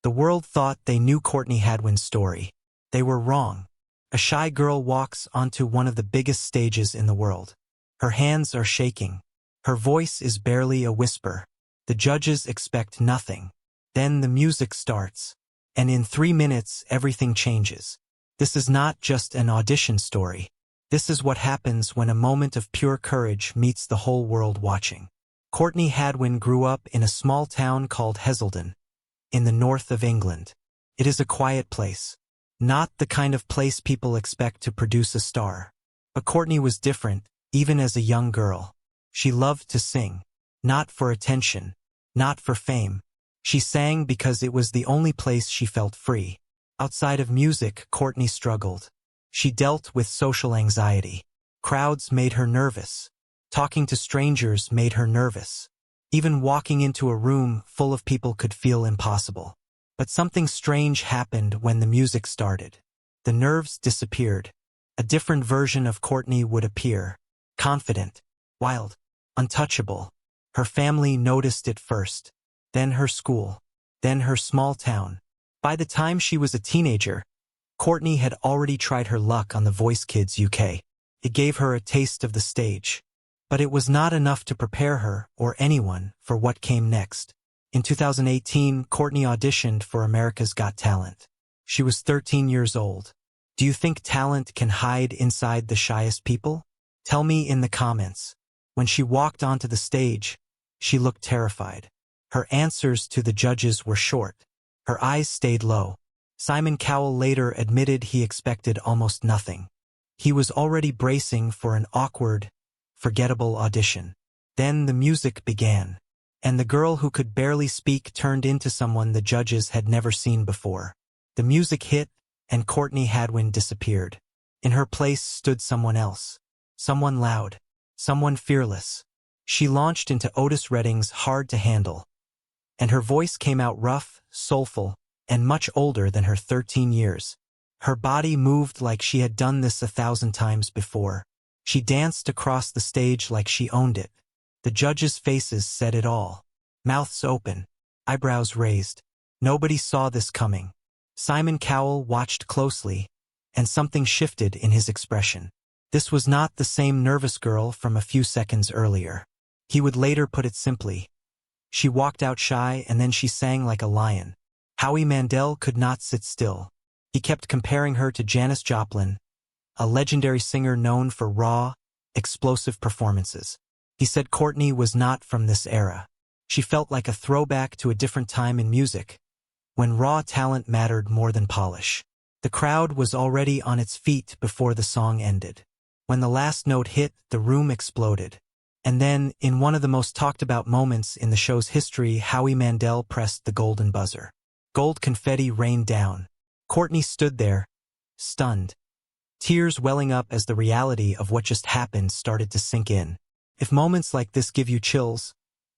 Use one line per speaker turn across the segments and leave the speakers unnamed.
The world thought they knew Courtney Hadwin's story. They were wrong. A shy girl walks onto one of the biggest stages in the world. Her hands are shaking. Her voice is barely a whisper. The judges expect nothing. Then the music starts. And in 3 minutes, everything changes. This is not just an audition story. This is what happens when a moment of pure courage meets the whole world watching. Courtney Hadwin grew up in a small town called Heselden, in the north of England. It is a quiet place. Not the kind of place people expect to produce a star. But Courtney was different, even as a young girl. She loved to sing. Not for attention. Not for fame. She sang because it was the only place she felt free. Outside of music, Courtney struggled. She dealt with social anxiety. Crowds made her nervous. Talking to strangers made her nervous. Even walking into a room full of people could feel impossible. But something strange happened when the music started. The nerves disappeared. A different version of Courtney would appear. Confident, wild, untouchable. Her family noticed it first. Then her school. Then her small town. By the time she was a teenager, Courtney had already tried her luck on The Voice Kids UK. It gave her a taste of the stage. But it was not enough to prepare her, or anyone, for what came next. In 2018, Courtney auditioned for America's Got Talent. She was 13 years old. Do you think talent can hide inside the shyest people? Tell me in the comments. When she walked onto the stage, she looked terrified. Her answers to the judges were short. Her eyes stayed low. Simon Cowell later admitted he expected almost nothing. He was already bracing for an awkward, forgettable audition. Then the music began, and the girl who could barely speak turned into someone the judges had never seen before. The music hit, and Courtney Hadwin disappeared. In her place stood someone else. Someone loud. Someone fearless. She launched into Otis Redding's Hard to Handle. And her voice came out rough, soulful, and much older than her 13 years. Her body moved like she had done this 1,000 times before. She danced across the stage like she owned it. The judges' faces said it all. Mouths open. Eyebrows raised. Nobody saw this coming. Simon Cowell watched closely, and something shifted in his expression. This was not the same nervous girl from a few seconds earlier. He would later put it simply. She walked out shy and then she sang like a lion. Howie Mandel could not sit still. He kept comparing her to Janis Joplin, a legendary singer known for raw, explosive performances. He said Courtney was not from this era. She felt like a throwback to a different time in music, when raw talent mattered more than polish. The crowd was already on its feet before the song ended. When the last note hit, the room exploded. And then, in one of the most talked about moments in the show's history, Howie Mandel pressed the golden buzzer. Gold confetti rained down. Courtney stood there, stunned. Tears welling up as the reality of what just happened started to sink in. If moments like this give you chills,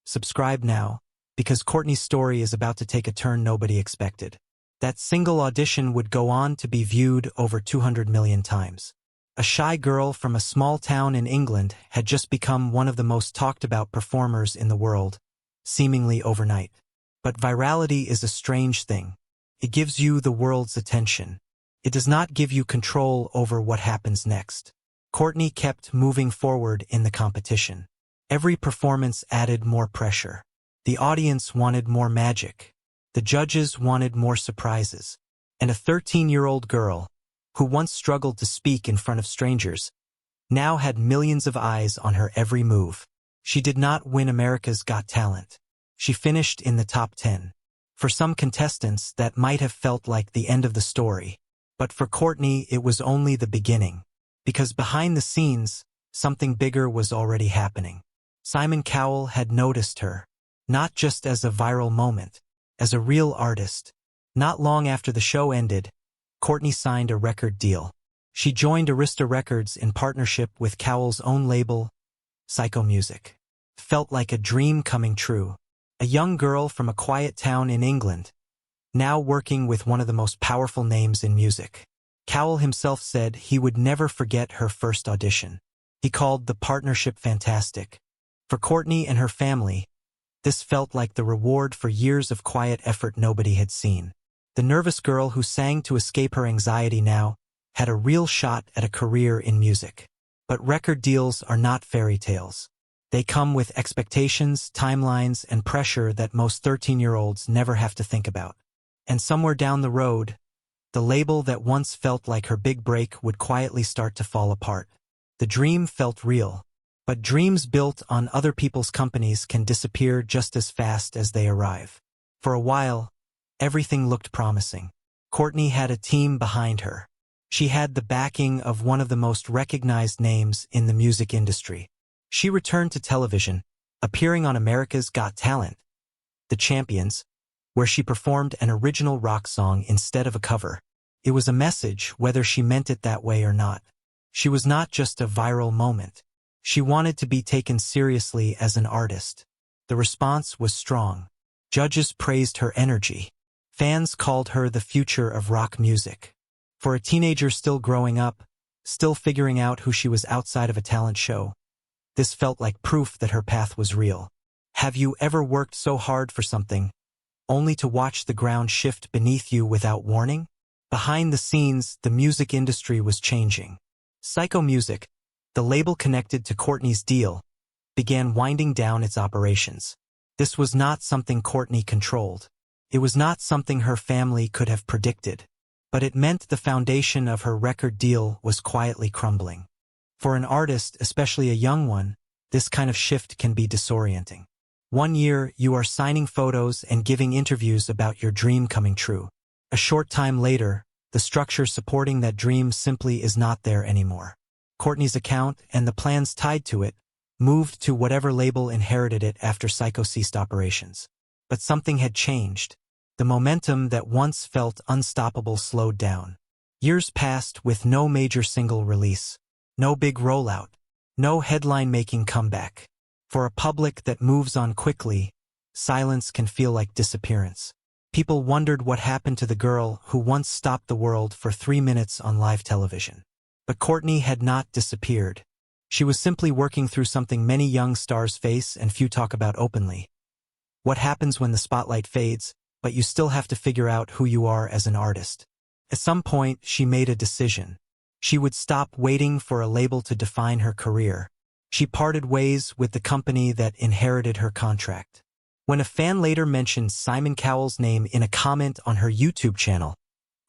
subscribe now, because Courtney's story is about to take a turn nobody expected. That single audition would go on to be viewed over 200 million times. A shy girl from a small town in England had just become one of the most talked about performers in the world, seemingly overnight. But virality is a strange thing. It gives you the world's attention. It does not give you control over what happens next. Courtney kept moving forward in the competition. Every performance added more pressure. The audience wanted more magic. The judges wanted more surprises. And a 13-year-old girl, who once struggled to speak in front of strangers, now had millions of eyes on her every move. She did not win America's Got Talent. She finished in the top 10. For some contestants, that might have felt like the end of the story. But for Courtney, it was only the beginning. Because behind the scenes, something bigger was already happening. Simon Cowell had noticed her, not just as a viral moment, as a real artist. Not long after the show ended, Courtney signed a record deal. She joined Arista Records in partnership with Cowell's own label, Psycho Music. Felt like a dream coming true. A young girl from a quiet town in England, now working with one of the most powerful names in music. Cowell himself said he would never forget her first audition. He called the partnership fantastic. For Courtney and her family, This felt like the reward for years of quiet effort nobody had seen. The nervous girl who sang to escape her anxiety now had a real shot at a career in music. But record deals are not fairy tales. They come with expectations, timelines, and pressure that most 13-year-olds never have to think about. And somewhere down the road, the label that once felt like her big break would quietly start to fall apart. The dream felt real. But dreams built on other people's companies can disappear just as fast as they arrive. For a while, everything looked promising. Courtney had a team behind her. She had the backing of one of the most recognized names in the music industry. She returned to television, appearing on America's Got Talent, The Champions, where she performed an original rock song instead of a cover. It was a message, whether she meant it that way or not. She was not just a viral moment. She wanted to be taken seriously as an artist. The response was strong. Judges praised her energy. Fans called her the future of rock music. For a teenager still growing up, still figuring out who she was outside of a talent show, this felt like proof that her path was real. Have you ever worked so hard for something, only to watch the ground shift beneath you without warning? Behind the scenes, the music industry was changing. Psycho Music, the label connected to Courtney's deal, began winding down its operations. This was not something Courtney controlled. It was not something her family could have predicted. But it meant the foundation of her record deal was quietly crumbling. For an artist, especially a young one, this kind of shift can be disorienting. One year, you are signing photos and giving interviews about your dream coming true. A short time later, the structure supporting that dream simply is not there anymore. Courtney's account and the plans tied to it moved to whatever label inherited it after Psycho ceased operations. But something had changed. The momentum that once felt unstoppable slowed down. Years passed with no major single release, no big rollout, no headline-making comeback. For a public that moves on quickly, silence can feel like disappearance. People wondered what happened to the girl who once stopped the world for 3 minutes on live television. But Courtney had not disappeared. She was simply working through something many young stars face and few talk about openly. What happens when the spotlight fades, but you still have to figure out who you are as an artist? At some point, she made a decision. She would stop waiting for a label to define her career. She parted ways with the company that inherited her contract. When a fan later mentioned Simon Cowell's name in a comment on her YouTube channel,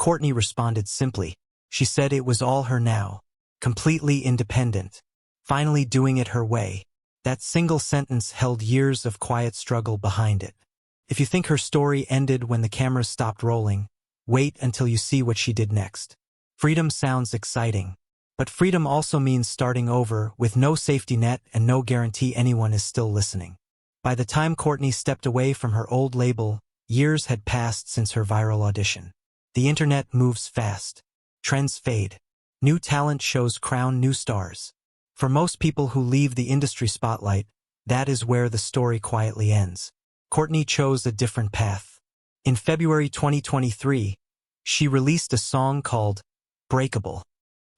Courtney responded simply. She said it was all her now, completely independent, finally doing it her way. That single sentence held years of quiet struggle behind it. If you think her story ended when the cameras stopped rolling, wait until you see what she did next. Freedom sounds exciting, but freedom also means starting over with no safety net and no guarantee anyone is still listening. By the time Courtney stepped away from her old label, years had passed since her viral audition. The internet moves fast. Trends fade. New talent shows crown new stars. For most people who leave the industry spotlight, that is where the story quietly ends. Courtney chose a different path. In February 2023, she released a song called Breakable.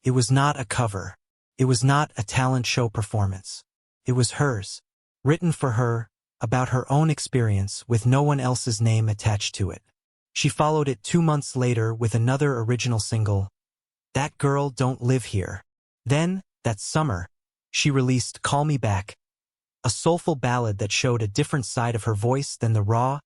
It was not a cover. It was not a talent show performance. It was hers, written for her, about her own experience with no one else's name attached to it. She followed it 2 months later with another original single, That Girl Don't Live Here. Then, that summer, she released Call Me Back, a soulful ballad that showed a different side of her voice than the raw,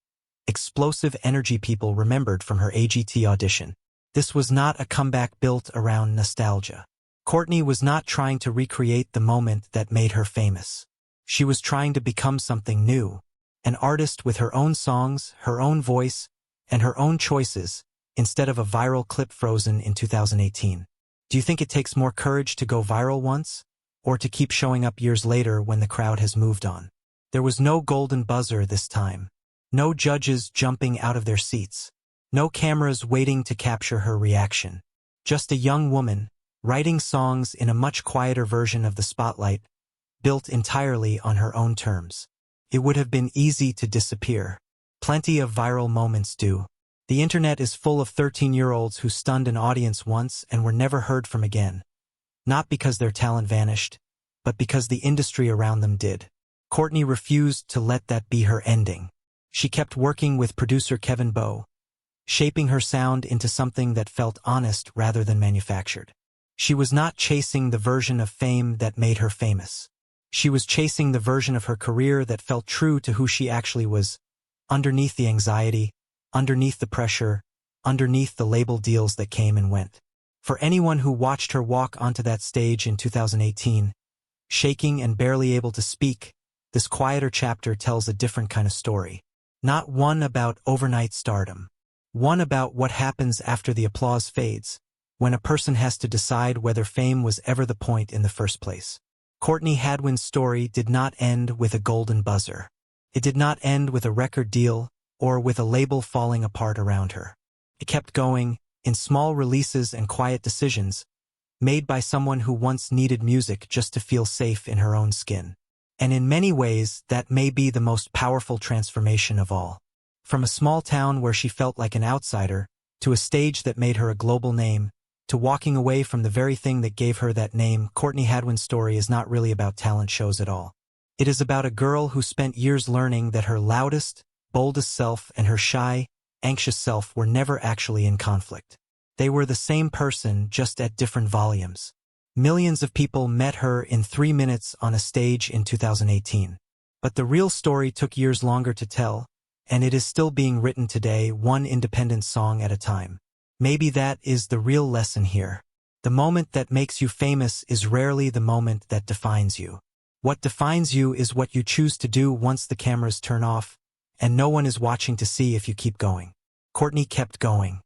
explosive energy people remembered from her AGT audition. This was not a comeback built around nostalgia. Courtney was not trying to recreate the moment that made her famous. She was trying to become something new, an artist with her own songs, her own voice, and her own choices, instead of a viral clip frozen in 2018. Do you think it takes more courage to go viral once, or to keep showing up years later when the crowd has moved on? There was no golden buzzer this time, no judges jumping out of their seats, no cameras waiting to capture her reaction. Just a young woman, writing songs in a much quieter version of the spotlight, built entirely on her own terms. It would have been easy to disappear. Plenty of viral moments do. The internet is full of 13-year-olds who stunned an audience once and were never heard from again. Not because their talent vanished, but because the industry around them did. Courtney refused to let that be her ending. She kept working with producer Kevin Bowe, shaping her sound into something that felt honest rather than manufactured. She was not chasing the version of fame that made her famous. She was chasing the version of her career that felt true to who she actually was, underneath the anxiety, underneath the pressure, underneath the label deals that came and went. For anyone who watched her walk onto that stage in 2018, shaking and barely able to speak, this quieter chapter tells a different kind of story. Not one about overnight stardom. One about what happens after the applause fades, when a person has to decide whether fame was ever the point in the first place. Courtney Hadwin's story did not end with a golden buzzer. It did not end with a record deal or with a label falling apart around her. It kept going, in small releases and quiet decisions, made by someone who once needed music just to feel safe in her own skin. And in many ways, that may be the most powerful transformation of all. From a small town where she felt like an outsider, to a stage that made her a global name, to walking away from the very thing that gave her that name, Courtney Hadwin's story is not really about talent shows at all. It is about a girl who spent years learning that her loudest, boldest self and her shy, anxious self were never actually in conflict. They were the same person, just at different volumes. Millions of people met her in 3 minutes on a stage in 2018. But the real story took years longer to tell, and it is still being written today, one independent song at a time. Maybe that is the real lesson here. The moment that makes you famous is rarely the moment that defines you. What defines you is what you choose to do once the cameras turn off, and no one is watching to see if you keep going. Courtney kept going.